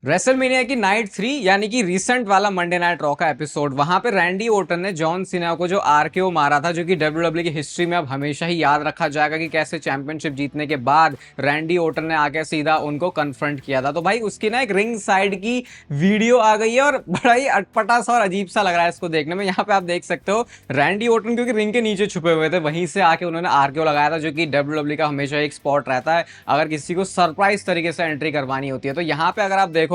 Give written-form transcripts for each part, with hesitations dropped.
WrestleMania की night 3 यानी कि रिसेंट वाला मंडे नाइट रॉ का एपिसोड, वहां पे रैंडी ओटन ने जॉन सीना को जो आरकेओ मारा था, जो कि डब्ल्यूडब्ल्यू की हिस्ट्री में अब हमेशा ही याद रखा जाएगा कि कैसे चैंपियनशिप जीतने के बाद रैंडी ओटन ने आके सीधा उनको कन्फ्रंट किया था। तो भाई उसकी ना एक रिंग साइड की वीडियो आ गई है और बड़ा ही अटपटा सा और अजीब सा लग रहा है इसको देखने में। यहाँ पे आप देख सकते हो रैंडी ओटन क्योंकि रिंग के नीचे छुपे हुए थे, वहीं से आके उन्होंने आरकेओ लगाया था, जो कि डब्ल्यूडब्ल्यू का हमेशा एक स्पॉट रहता है अगर किसी को सरप्राइज तरीके से एंट्री करवानी होती है। तो यहाँ पे अगर आप देखोगे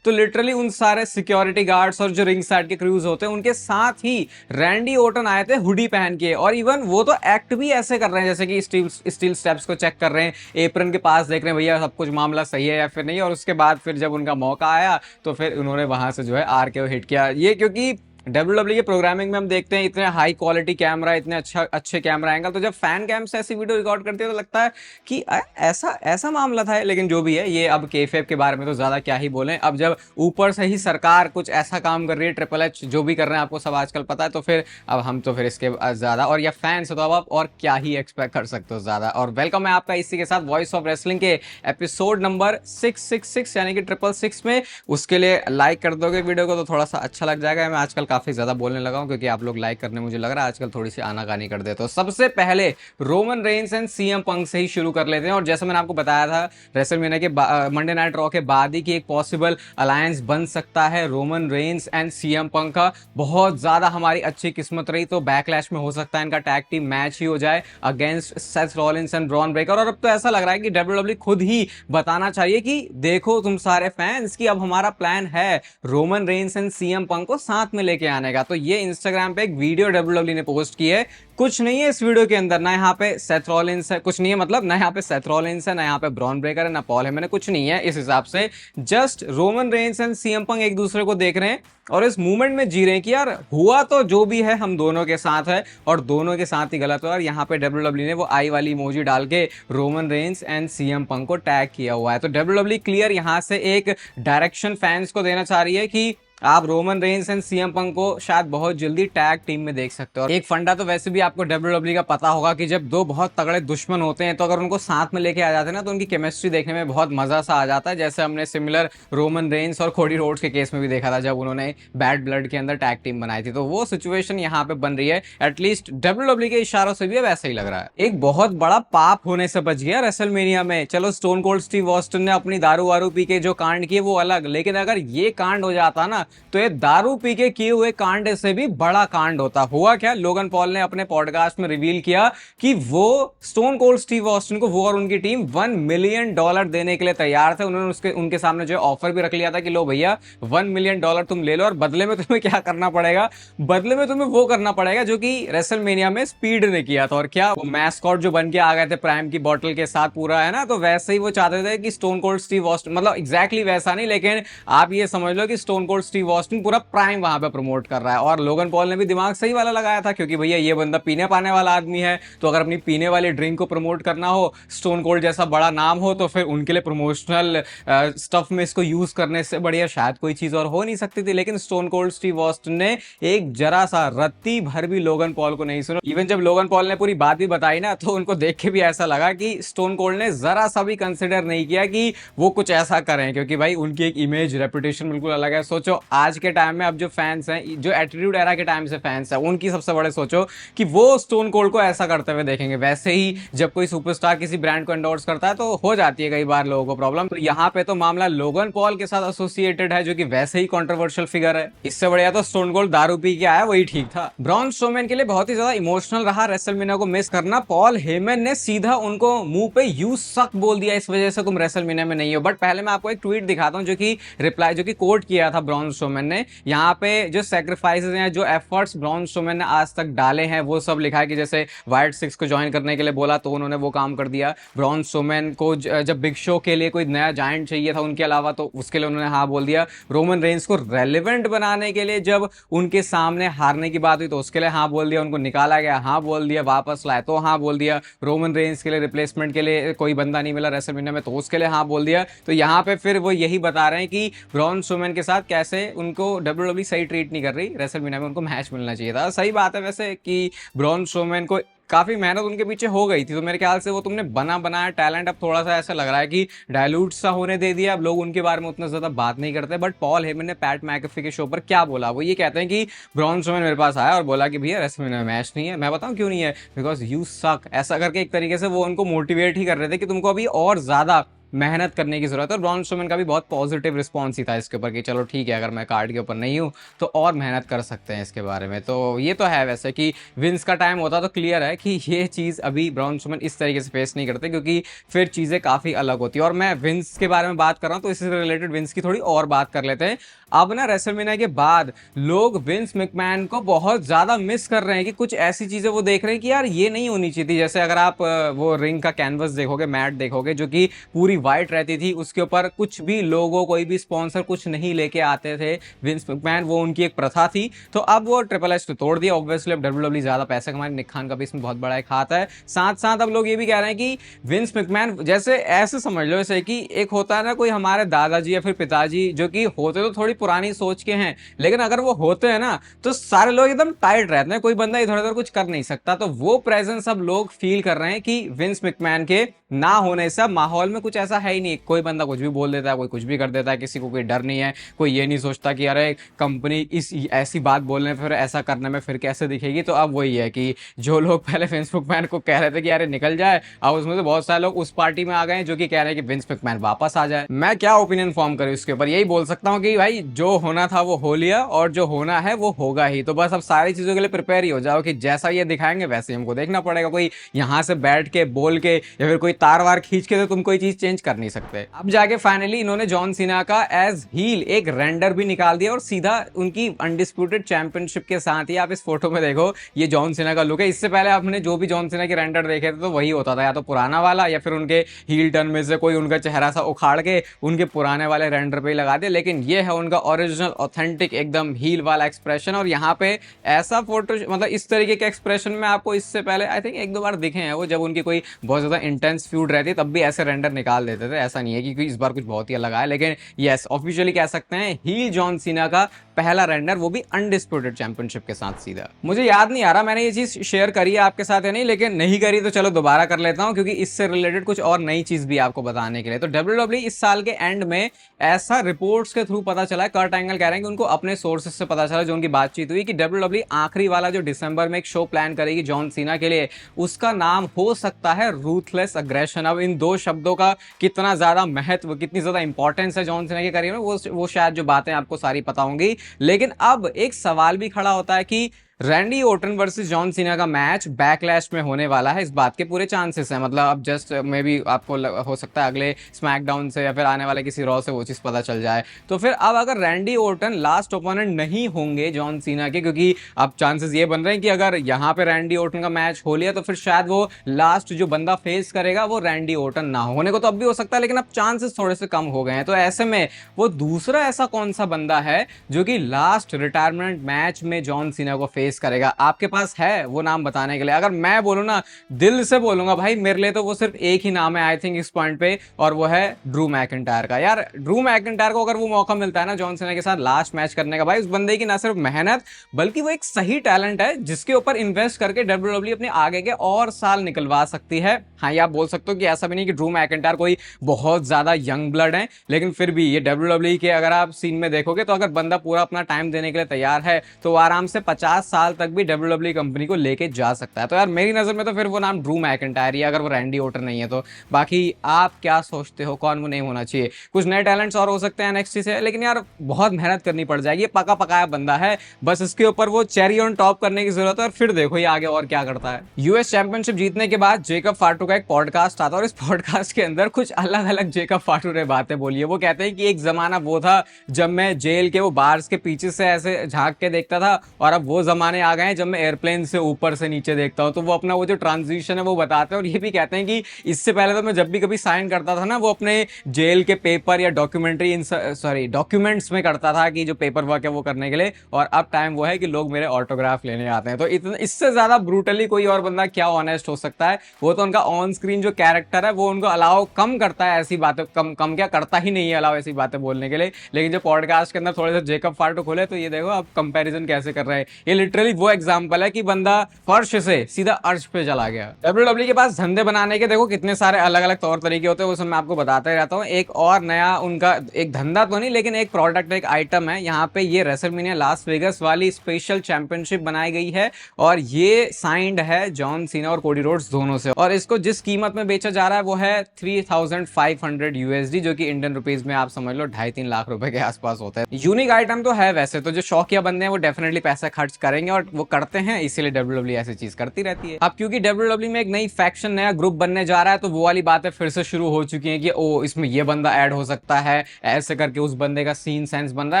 तो लिटरली उन सारे सिक्योरिटी गार्ड्स और जो रिंग साइड के क्रूज होते हैं उनके साथ ही रैंडी ओटन आए थे हुडी पहन के, और इवन वो तो एक्ट भी ऐसे कर रहे हैं जैसे कि स्टील स्टेप्स को चेक कर रहे हैं, एप्रन के पास देख रहे हैं भैया सब कुछ मामला सही है या फिर नहीं। और उसके बाद फिर जब उनका मौका आया तो फिर उन्होंने वहां से जो है आरकेओ हिट किया। ये क्योंकि डब्ल्यूडब्ल्यू के प्रोग्रामिंग में हम देखते हैं इतने हाई क्वालिटी कैमरा, इतने अच्छे कैमरा एंगल, तो जब फैन कैम से ऐसी वीडियो रिकॉर्ड करते हैं तो लगता है कि ऐसा ऐसा मामला था। लेकिन जो भी है, ये अब केफेप के बारे में तो ज्यादा क्या ही बोलें। अब जब ऊपर से ही सरकार कुछ ऐसा काम कर रही है, ट्रिपल एच जो भी कर रहे हैं आपको सब आजकल पता है, तो फिर अब हम तो फिर इसके ज्यादा, और या फैंस हो तो अब आप और क्या ही एक्सपेक्ट कर सकते हो ज्यादा। और वेलकम है आपका इसी के साथ वॉइस ऑफ रेसलिंग के एपिसोड नंबर 666 यानी कि 666 में। उसके लिए लाइक कर दोगे वीडियो को तो थोड़ा सा अच्छा लग जाएगा। मैं आजकल काफी ज्यादा बोलने लगा हूं क्योंकि आप लोग लाइक करने मुझे लग रहा है आजकल थोड़ी सी आनाकानी कर देते हो। सबसे पहले Roman Reigns and CM Punk से ही शुरू कर लेते हैं। और जैसे मैंने आपको बताया था रेसलमेनिया के मंडे नाइट रॉ के बाद ही कि एक पॉसिबल अलायंस बन सकता है Roman Reigns and CM Punk का। बहुत ज्यादा हमारी अच्छी किस्मत रही तो बैकलैश में हो सकता है इनका टैग टीम मैच ही हो जाए against Seth Rollins and Bron Breakker. और अब तो ऐसा लग रहा है कि डब्ल्यूडब्ल्यू खुद ही बताना चाहिए कि देखो तुम सारे फैंस की अब हमारा प्लान है Roman Reigns and CM Punk को साथ में लेके आने का। तो ये इंस्टाग्राम पे एक वीडियो डब्ल्यूडब्ल्यू ने पोस्ट की है। कुछ नहीं है इस वीडियो के अंदर, ना यहाँ पे सेथ रॉलिंस है, कुछ नहीं है मतलब, ना यहाँ पे सेथ रॉलिंस है, ना यहाँ पे ब्रॉन ब्रेकर है, ना पॉल हेमन है, कुछ नहीं है इस हिसाब से। Just Roman Reigns and CM Punk एक दूसरे को देख रहे हैं और इस मूवमेंट में जी रहे हैं कि यार हुआ तो जो भी है हम दोनों के साथ है और दोनों के साथ ही गलत है। और यहाँ पे डब्ल्यूडब्ल्यू ने वो आई वाली इमोजी डाल के Roman Reigns and CM Punk को टैग किया हुआ है। तो डब्ल्यूडब्ल्यू क्लियर यहाँ से एक डायरेक्शन फैंस को देना चाह रही है कि आप Roman Reigns and CM Punk को शायद बहुत जल्दी टैग टीम में देख सकते हो। और एक फंडा तो वैसे भी आपको डब्ल्यूडब्ल्यू का पता होगा कि जब दो बहुत तगड़े दुश्मन होते हैं तो अगर उनको साथ में लेके आ जाते हैं ना तो उनकी केमिस्ट्री देखने में बहुत मजा सा आ जाता है। जैसे हमने सिमिलर रोमन रेंस और कोडी रोड्स के केस में भी देखा था जब उन्होंने बैड ब्लड के अंदर टैग टीम बनाई थी। तो वो सिचुएशन यहाँ पे बन रही है, एटलीस्ट डब्ल्यूडब्ल्यू के इशारों से भी अब ऐसा ही लग रहा है। एक बहुत बड़ा पाप होने से बच गया रेसलमेनिया में। चलो स्टोन कोल्ड स्टीव ऑस्टिन ने अपनी दारू वारू पी के जो कांड किए वो अलग, लेकिन अगर ये कांड हो जाता ना तो ये दारू पी के किए हुए कांड से भी बड़ा कांड होता। हुआ क्या, लोगन पॉल ने अपने पॉडकास्ट में रिवील किया कि वो स्टोन कोल्ड स्टीव ऑस्टिन को, वो और उनकी टीम $1 मिलियन देने के लिए तैयार थे। उन्होंने उनके सामने जो ऑफर भी रख लिया था कि लो भैया $1 मिलियन तुम ले लो और बदले में तुम्हें क्या करना पड़ेगा, बदले में तुम्हें वो करना पड़ेगा जो कि रेसलमेनिया में स्पीड ने किया था। और क्या वो मैस्कॉट जो बन के आ गए थे प्राइम की बोतल के साथ पूरा, है ना, तो वैसे ही वो चाहते थे कि स्टोन कोल्ड स्टीव ऑस्टिन, मतलब एग्जैक्टली वैसा नहीं, लेकिन आप ये समझ लो कि स्टोन कोल्ड स्टीव ऑस्टिन पूरा प्राइम वहां पे प्रमोट कर रहा है। और लोगन पॉल ने भी दिमाग सही वाला लगाया था क्योंकि भैया ये बंदा पीने पाने वाला आदमी है, तो अगर अपनी पीने वाली ड्रिंक को प्रमोट करना हो, स्टोन कोल्ड जैसा बड़ा नाम हो, तो फिर उनके लिए प्रमोशनल स्टफ में इसको यूज करने से बढ़िया शायद कोई चीज और हो नहीं सकती थी। लेकिन स्टोन कोल्ड स्टीव ऑस्टिन ने एक जरा सा रत्ती भर भी लोगन पॉल को नहीं सुना। इवन जब लोगन पॉल ने पूरी बात भी बताई ना तो उनको देख के भी ऐसा लगा कि स्टोन कोल्ड ने जरा सा भी कंसिडर नहीं किया कि वो कुछ ऐसा करें, क्योंकि भाई उनकी एक इमेज रेपुटेशन बिल्कुल अलग है। सोचो आज के टाइम में अब जो फैंस हैं, जो एटीट्यूड एरा के टाइम से फैंस हैं, उनकी सबसे बड़े सोचो कि वो स्टोन कोल्ड को ऐसा करते हुए देखेंगे। वैसे ही जब कोई सुपरस्टार किसी ब्रांड को एंडोर्स करता है तो हो जाती है कई बार लोगों को प्रॉब्लम। तो यहाँ पे तो मामला लोगन पॉल के साथ एसोसिएटेड है जो कि वैसे ही कंट्रोवर्शियल फिगर है। इससे बढ़िया तो स्टोन कोल्ड दारू पी के आया वही ठीक था। ब्रॉन स्ट्रोमैन के लिए बहुत ही ज्यादा इमोशनल रहा रेसलमेनिया को मिस करना। पॉल हेमन ने सीधा उनको मुंह पे यू सक बोल दिया, इस वजह से तुम रेसलमेनिया में नहीं हो। बट पहले मैं आपको एक ट्वीट दिखाता हूं जो कि रिप्लाई, जो कि कोट किया था ब्रॉन स्ट्रोमैन ने। यहाँ पे जो सेक्रीफाइसेस हैं, जो एफर्ट्स ब्रॉन स्ट्रोमैन ने आज तक डाले हैं, वो सब लिखा है कि जैसे वाइट सिक्स को ज्वाइन करने के लिए बोला तो उन्होंने वो काम कर दिया। ब्रॉन स्ट्रोमैन को जब बिग शो के लिए कोई नया जायंट चाहिए था उनके अलावा तो उसके लिए उन्होंने हाँ बोल दिया। रोमन रेंस को रेलिवेंट बनाने के लिए जब उनके सामने हारने की बात हुई तो उसके लिए हाँ बोल दिया। उनको निकाला गया, हाँ बोल दिया। वापस लाए तो हाँ बोल दिया। रोमन रेंस के लिए रिप्लेसमेंट के लिए कोई बंदा नहीं मिला रेसलमेनिया में तो उसके लिए हाँ बोल दिया। तो यहाँ पे फिर वो यही बता रहे हैं कि ब्रॉन स्ट्रोमैन के साथ कैसे उनको डब्ल्यूडब्ल्यू सही ट्रीट नहीं कर रही, रेसलमेनिया में उनको मैच मिलना चाहिए था। सही बात है वैसे कि ब्रॉन स्ट्रोमैन को काफी मेहनत उनके पीछे हो गई थी, तो मेरे ख्याल से वो तुमने बना बनाया टैलेंट अब थोड़ा सा ऐसा लग रहा है कि डायलूट सा होने दे दिया, अब लोग उनके बारे में उतना ज्यादा बात नहीं करते। बट पॉल हेमन ने पैट मैकेफी के शो पर क्या बोला, वो ये कहते हैं कि ब्रॉन स्ट्रोमैन मेरे पास आया और बोला कि भैया रेसलमेनिया में मैच नहीं है। मैं बताऊं क्यों नहीं है, बिकॉज यू सक, ऐसा करके एक तरीके से वो उनको मोटिवेट ही कर रहे थे कि तुमको अभी और ज्यादा मेहनत करने की जरूरत है। और ब्रॉन स्ट्रोमैन का भी बहुत पॉजिटिव रिस्पॉन्स ही था इसके ऊपर कि चलो ठीक है, अगर मैं कार्ड के ऊपर नहीं हूं तो और मेहनत कर सकते हैं इसके बारे में। तो ये तो है वैसे कि विंस का टाइम होता तो क्लियर है कि ये चीज़ अभी ब्रॉन स्ट्रोमैन इस तरीके से फेस नहीं करते, क्योंकि फिर चीज़ें काफ़ी अलग होती है। और मैं विंस के बारे में बात कर रहा हूँ तो इससे रिलेटेड विंस की थोड़ी और बात कर लेते हैं। अब ना रेसलमेनिया के बाद लोग विंस मैकमैन को बहुत ज़्यादा मिस कर रहे हैं कि कुछ ऐसी चीज़ें वो देख रहे हैं कि यार ये नहीं होनी चाहिए थी। जैसे अगर आप वो रिंग का कैनवस देखोगे, मैट देखोगे, जो कि पूरी वाइट रहती थी, उसके ऊपर कुछ भी लोगो, कोई भी स्पॉन्सर कुछ नहीं लेके आते थे विंस मैकमैन, वो उनकी एक प्रथा थी। तो अब वो ट्रिपल एच ने तोड़ दिया। ऑब्वियसली अब डब्ल्यूडब्ल्यू ज्यादा पैसे कमाए, निक खान का भी इसमें बहुत बड़ा एक हाथ है। साथ साथ अब लोग ये भी कह रहे हैं कि विंस मैकमैन जैसे, ऐसे समझ लो जैसे कि एक होता है ना कोई हमारे दादाजी या फिर पिताजी, जो कि होते तो थोड़ी पुरानी सोच के हैं, लेकिन अगर वो होते हैं ना तो सारे लोग एकदम टाइट रहते हैं, कोई बंदा इधर उधर कुछ कर नहीं सकता। तो वो प्रेजेंस अब लोग फील कर रहे हैं कि विंस मैकमैन के ना होने से माहौल में कुछ ऐसा है ही नहीं। कोई बंदा कुछ भी बोल देता है, कोई कुछ भी कर देता है, किसी को कोई डर नहीं है, कोई ये नहीं सोचता कि अरे कंपनी इस ऐसी बात बोलने फिर ऐसा करने में फिर कैसे दिखेगी। तो अब वही है कि जो लोग पहले विंस मैकमैन को कह रहे थे कि अरे निकल जाए, अब उसमें से बहुत सारे लोग उस पार्टी में आ गए जो कि कह रहे हैं कि विंस मैकमैन वापस आ जाए। मैं क्या ओपिनियन फॉर्म करूं इसके ऊपर, यही बोल सकता हूं कि भाई जो होना था वो हो लिया और जो होना है वो होगा ही। तो बस अब सारी चीजों के लिए प्रिपेयर ही हो जाओ कि जैसा ये दिखाएंगे वैसे ही हमको देखना पड़ेगा। कोई यहां से बैठ के बोल के या फिर कोई तार वार खींच के तो तुम कोई चीज चेंज कर नहीं सकते। अब जाके फाइनली इन्होंने जॉन सीना का एज हील एक रेंडर भी निकाल दिया और सीधा उनकी अनडिस्प्यूटेड चैंपियनशिप के साथ ही, आप इस फोटो में देखो, ये जॉन सीना का लुक है। इससे पहले आपने जो भी जॉन सीना के रेंडर देखे थे तो वही होता था, या तो पुराना वाला या फिर उनके हील टर्न में से कोई उनका चेहरा सा उखाड़ के उनके पुराने वाले रेंडर पे ही लगा दिया। लेकिन ये है उनका ओरिजिनल ऑथेंटिक एकदम हील वाला एक्सप्रेशन। और यहाँ पे ऐसा फोटो, मतलब इस तरीके के एक्सप्रेशन में आपको इससे पहले आई थिंक एक दो बार दिखे हैं वो, जब उनकी कोई बहुत ज्यादा इंटेंस फ्यूड रहती है तब भी ऐसे रेंडर निकाल देते थे। ऐसा नहीं है कि इस बार कुछ बहुत ही अलग आया, लेकिन यस ऑफिशियली कह सकते हैं हील जॉन सीना का पहला रेंडर, वो भी अनडिस्प्यूटेड चैंपियनशिप के साथ सीधा। मुझे याद नहीं आ रहा मैंने ये चीज शेयर करी है आपके साथ या नहीं, लेकिन नहीं करी तो चलो दोबारा कर लेता हूं, क्योंकि इससे रिलेटेड कुछ और नई चीज भी आपको बताने के लिए। तो डब्ल्यूडब्ल्यूई इस साल के एंड में ऐसा रिपोर्ट्स के थ्रू पता चला है, कर्ट एंगल कह रहे हैं कि उनको अपने सोर्सेज से पता चला, जो उनकी बातचीत हुई, कि डब्ल्यूडब्ल्यूई आखिरी वाला जो दिसंबर में एक शो प्लान करेगी जॉन सीना के लिए, उसका नाम हो सकता है रूथलेस अग्रेशन। अब इन दो शब्दों का कितना ज्यादा महत्व, कितनी ज्यादा इंपॉर्टेंस है जॉन सीना के करियर में, वो शायद जो बातें आपको सारी पता होंगी। लेकिन अब एक सवाल भी खड़ा होता है कि Randy Orton versus John Cena का मैच बैकलैश में होने वाला है, इस बात के पूरे चांसेस हैं। मतलब अब जस्ट मे बी आपको हो सकता है अगले स्मैकडाउन से या फिर आने वाले किसी रॉ से वो चीज पता चल जाए। तो फिर अब अगर रैंडी ओर्टन लास्ट ओपोनेंट नहीं होंगे जॉन सीना के, क्योंकि अब चांसेस ये बन रहे हैं कि अगर यहाँ पे रैंडी ओर्टन का मैच हो लिया तो फिर शायद वो लास्ट जो बंदा फेस करेगा वो रैंडी ओर्टन ना होने को तो अब भी हो सकता है, लेकिन अब चांसेस थोड़े से कम हो गए हैं। तो ऐसे में वो दूसरा ऐसा कौन सा बंदा है जो कि लास्ट रिटायरमेंट मैच में जॉन सीना को फेस करेगा? आपके पास है वो नाम बताने के लिए? अगर मैं बोलूं ना, दिल से बोलूंगा भाई, मेरे लिए तो वो सिर्फ एक ही नाम है आई थिंक इस पॉइंट पे, और वो है ड्रू मैकिंटायर का। यार ड्रू मैकिंटायर को अगर वो मौका मिलता है ना जॉन सीना के साथ लास्ट मैच करने का, भाई उस बंदे की ना सिर्फ मेहनत बल्कि वो एक सही टैलेंट है जिसके ऊपर इन्वेस्ट करके डब्ल्यूडब्ल्यूई अपने आगे के और साल निकलवा सकती है। हाँ, ये आप बोल सकते हो कि ऐसा भी नहीं कि ड्रू मैकिंटायर कोई बहुत ज्यादा यंग ब्लड है, लेकिन फिर भी ये डब्ल्यूडब्ल्यूई के अगर आप सीन में देखोगे तो अगर बंदा पूरा अपना टाइम देने के लिए तैयार है तो आराम से 50 साल तक भी डब्ल्यूडब्ल्यूई कंपनी को लेके जा सकता है। तो यार मेरी नजर में तो फिर वो नाम ड्रू मैकिंटायर ही है, अगर वो रैंडी ओर्टन नहीं है तो। बाकी आप क्या सोचते हो, कौन वो नहीं होना चाहिए? कुछ नए टैलेंट्स और हो सकते हैं एनएक्सटी से, लेकिन यार बहुत मेहनत करनी पड़ जाएगी। पका पकाया बंदा है, बस इसके ऊपर वो चेरी ऑन टॉप करने की जरूरत है, और फिर देखो ये आगे और क्या करता है। यूएस चैंपियनशिप जीतने के बाद जेकब फाटू का एक पॉडकास्ट आता है, और इस पॉडकास्ट के अंदर कुछ अलग अलग जेकब फाटू ने बातें बोली है। वो कहते हैं कि एक जमाना वो था जब मैं जेल के वो बार्स के पीछे से ऐसे झांक के देखता था, और अब वो जमाने आ गए हैं जब मैं एयरप्लेन से ऊपर से नीचे देखता हूं। तो वो अपना वो जो ट्रांजिशन है वो बताते हैं, और ये भी कहते हैं कि इससे पहले तो मैं जब भी कभी साइन करता था ना, वो अपने जेल के पेपर या डॉक्यूमेंट्स में करता था कि जो पेपर वर्क है वो करने के लिए, और अब टाइम वो है कि लोग मेरे ऑटोग्राफ लेने आते हैं। तो इतना, इससे ज्यादा ब्रूटली कोई और बंदा क्या ऑनेस्ट हो सकता है? वो तो उनका ऑन स्क्रीन जो कैरेक्टर है वो उनको अलाउ कम करता है ऐसी बातें, कम क्या करता ही नहीं है अलाउ ऐसी बातें बोलने के लिए। लेकिन जो पॉडकास्ट के अंदर थोड़े से जेकब फाटू खोले तो ये देखो अब कंपैरिजन कैसे कर रहे हैं। ये लिटरली वो एग्जांपल है कि बंदा फर्श से सीधा अर्श पे चला गया। डब्ल्यूडब्ल्यू के पास धंधे बनाने के देखो कितने सारे अलग अलग तौर तरीके होते हैं, वो सब मैं आपको बताता ही रहता हूँ। एक और नया उनका एक धंधा तो नहीं लेकिन एक प्रोडक्ट, एक आइटम है, यहाँ पे ये रेसलमेनिया लास वेगस वाली स्पेशल चैंपियनशिप बनाई गई है और ये साइंड है जॉन सीना और कोडी रोड्स दोनों से, और इसको जिस कीमत में बेचा जा रहा है वो है 3500 यूएसडी, जो कि इंडियन रुपीज में आप समझ लो 2.5-3 लाख रुपए के आसपास होता है। यूनिक आइटम तो है, वैसे तो जो शौकिया बंदे हैं वो डेफिनेटली पैसा खर्च करेंगे और वो करते हैं, इसीलिए डब्ल्यूडब्ल्यू ऐसी चीज करती रहती है। अब क्योंकि डब्ल्यूडब्ल्यू में एक नई फैक्शन, नया ग्रुप बनने जा रहा है, तो वो वाली बातें फिर से शुरू हो चुकी हैं कि ओ इसमें ये बंदा ऐड हो सकता है, ऐसे करके उस बंदे का सीन सेंस बन रहा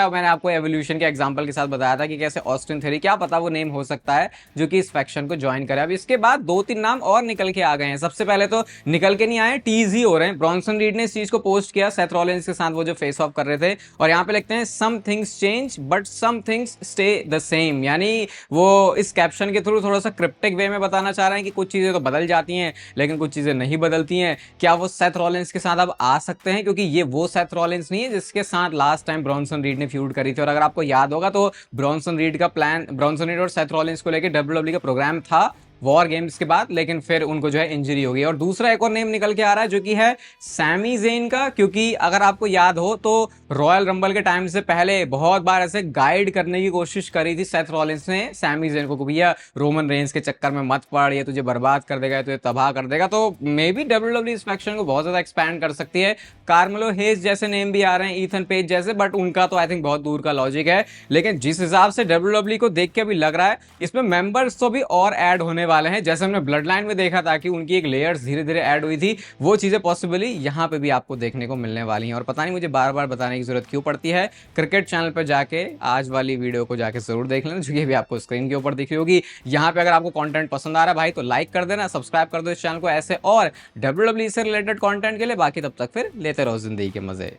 है। और मैंने आपको एवोल्यूशन के एग्जांपल के साथ बताया था कि कैसे ऑस्टिन थ्योरी, क्या पता वो नेम हो सकता है जो कि इस फैक्शन को ज्वाइन करे। अब इसके बाद 2-3 नाम और निकल के आ गए हैं। सबसे पहले तो निकल के नहीं आए, टीज ही हो रहे हैं। ब्रॉन्सन रीड ने इस चीज को पोस्ट किया सेथ रॉलिंस के साथ वो जो फेस ऑफ कर रहे थे, और यहाँ पे लिखते हैं some things change but some things stay the same, यानी वो इस कैप्शन के थ्रू थोड़ा सा क्रिप्टिक वे में बताना चाह रहे हैं कि कुछ चीजें तो बदल जाती हैं लेकिन कुछ चीजें नहीं बदलती हैं। क्या वो सेथ रॉलिंस के साथ अब आ सकते हैं, क्योंकि ये वो सेथ रॉलिंस नहीं है जिसके साथ लास्ट टाइम ब्रॉन्सन रीड ने फ्यूड करी थी। और अगर आपको याद होगा तो ब्रॉन्सन रीड का प्लान, ब्रॉन्सन रीड और सेथ रॉलिंस को लेकर डब्ल्यूडब्ल्यू का प्रोग्राम था वॉर गेम्स के बाद, लेकिन फिर उनको जो है इंजरी हो गई। और दूसरा एक और नेम निकल के आ रहा है जो कि है सैमी ज़ेन का, क्योंकि अगर आपको याद हो तो रॉयल रंबल के टाइम से पहले बहुत बार ऐसे गाइड करने की कोशिश करी थी सेथ रॉलिंस ने सैमी ज़ेन को, भैया रोमन रेंज के चक्कर में मत पड़, ये तुझे बर्बाद कर देगा, तुझे तबाह कर देगा। तो मे बी डब्ल्यूडब्ल्यू इस फैक्शन को बहुत ज्यादा एक्सपैंड कर सकती है। कार्मेलो हेज जैसे नेम भी आ रहे हैं, ईथन पेज जैसे, बट उनका तो आई थिंक बहुत दूर का लॉजिक है। लेकिन जिस हिसाब से डब्ल्यूडब्ल्यू को देख के अभी लग रहा है इसमें मेंबर्स तो भी और ऐड होने वाले हैं। जैसे हमने ब्लड लाइन में देखा था कि उनकी एक लेयर्स धीरे धीरे ऐड हुई थी, वो चीजें पॉसिबली यहाँ पे भी आपको देखने को मिलने वाली हैं। और पता नहीं मुझे बार बार बताने की जरूरत क्यों पड़ती है, क्रिकेट चैनल पर जाके आज वाली वीडियो को जाके जरूर देख लेना, जो कि भी आपको स्क्रीन के ऊपर दिख रही होगी। यहाँ पे अगर आपको कंटेंट पसंद आ रहा है भाई तो लाइक कर देना, सब्सक्राइब कर दो इस चैनल को ऐसे और डब्ल्यूडब्ल्यू से रिलेटेड कंटेंट के लिए। बाकी तब तक फिर लेते रहो जिंदगी के मजे।